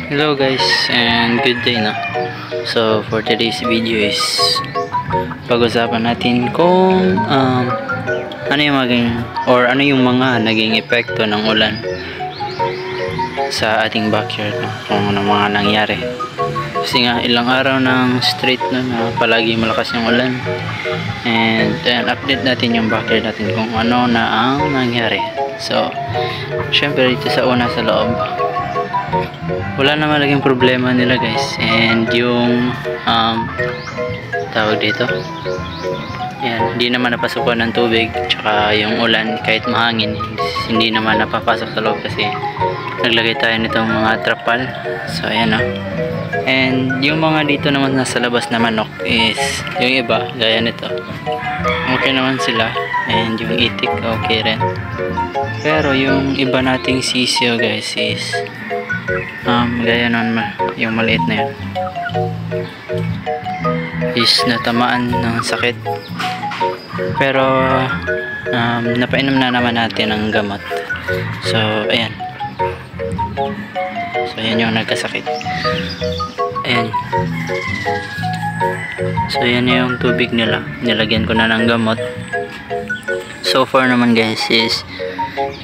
Hello guys and good day na. So for today's video is pag-usapan natin kung ano yung mga naging epekto ng ulan sa ating backyard, no? Kung ano mga nangyari. Kasi nga ilang araw ng straight na palagi malakas yung ulan. And then update natin yung backyard natin kung ano na ang nangyari. So syempre dito sa una sa loob, wala naman naging problema nila guys. And yung tawag dito, yan, hindi naman napasukan ng tubig, tsaka yung ulan kahit mahangin hindi naman napapasok sa loob kasi naglagay tayo nitong mga trapal. So ayan o. And yung mga dito naman nasa labas na manok is yung iba gaya nito, okay naman sila. And yung itik okay rin. Pero yung iba nating sisyo guys is gaya nun, yung maliit na yun is natamaan ng sakit. Pero napainom na naman natin ng gamot. So ayan. So ayan yung nagkasakit. Ayan. So ayan yung tubig nila. Nilagyan ko na ng gamot. So far naman guys is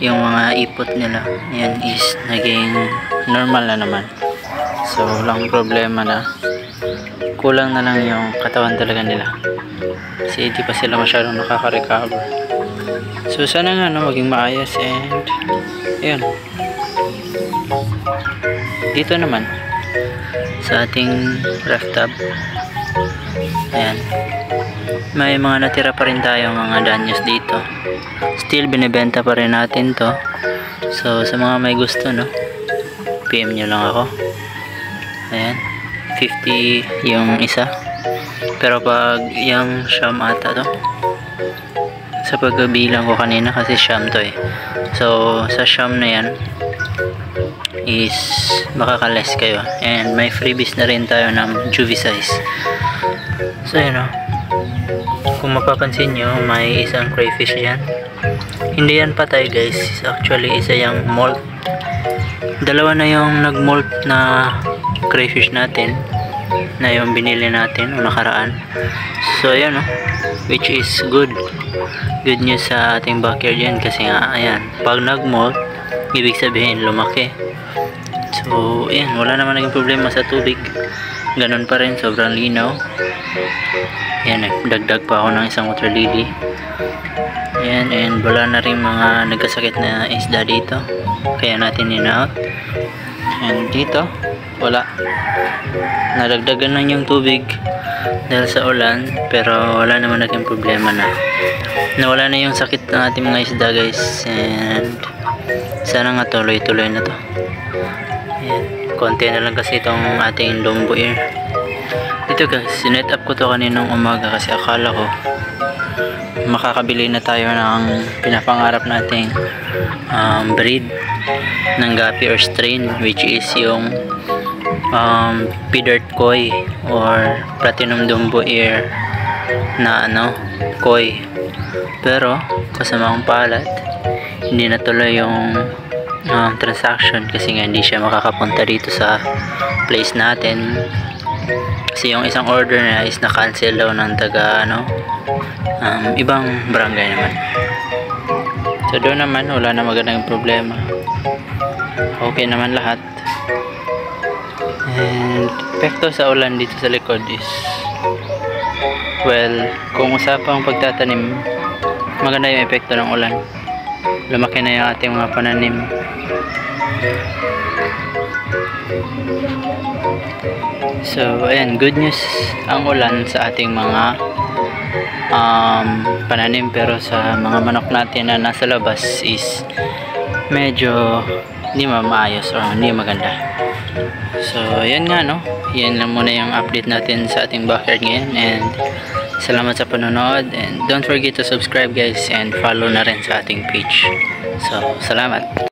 yung mga ipot nila, yan is naging normal na naman. So walang problema na. Kulang na lang yung katawan talaga nila kasi hindi pa sila masyadong nakaka-recover. So sana nga maging maayos. And yun, dito naman sa ating ref tub, ayan, may mga natira pa rin tayo mga danyos dito. Still binibenta pa rin natin to. So sa mga may gusto, no, PM nyo lang ako. Ayan, 50 yung isa. Pero pag yung siyam ata to, sa pagkabilang ko kanina kasi siyam to eh. So sa siyam na yan is makakales kayo. And may freebies na rin tayo ng juvie size. So yun o. Kung mapapansin nyo, may isang crayfish dyan. Hindi yan patay guys. Actually isa yung molt. Dalawa na yung nag-molt na crayfish natin, na yung binili natin o nakaraan. So ayan o, which is good news sa ating backyard yan. Kasi nga ayan, pag nag-molt, ibig sabihin lumaki. So ayan, wala naman naging problema sa tubig. Ganun pa rin, sobrang linaw. Ayan, dagdag pa ako ng isang water lily. Ayan, and wala na rin mga nagkasakit na isda dito, kaya natin in-out. And dito wala, nadagdagan lang yung tubig dahil sa ulan, pero wala naman naging problema na. Nawala na yung sakit ng ating mga isda guys. And sana nga tuloy-tuloy na to. Ayan, konti na lang kasi itong ating Dumbo ear. Dito guys, sinet up ko to kaninang umaga kasi akala ko makakabili na tayo ng pinapangarap nating breed ng gapi or strain, which is yung P-Dirt Koi or Platinum Dumbo ear na koi. Pero kasama ang palad, hindi natuloy yung transaction kasi nga hindi siya makakapunta dito sa place natin. Kasi yung isang order na is na-cancel daw ng taga ibang barangay naman. So doon naman wala na magandang problema, okay naman lahat. And epekto sa ulan dito sa likod is, well, kung usapang pagtatanim, maganda yung epekto ng ulan. Lumaki na yung ating mga pananim. So ayan, good news ang ulan sa ating mga pananim. Pero sa mga manok natin na nasa labas is medyo hindi maayos or hindi maganda. So yan nga, no, yan lang muna yung update natin sa ating backyard ngayon. And salamat sa panonood, and don't forget to subscribe guys, and follow na rin sa ating page. So salamat.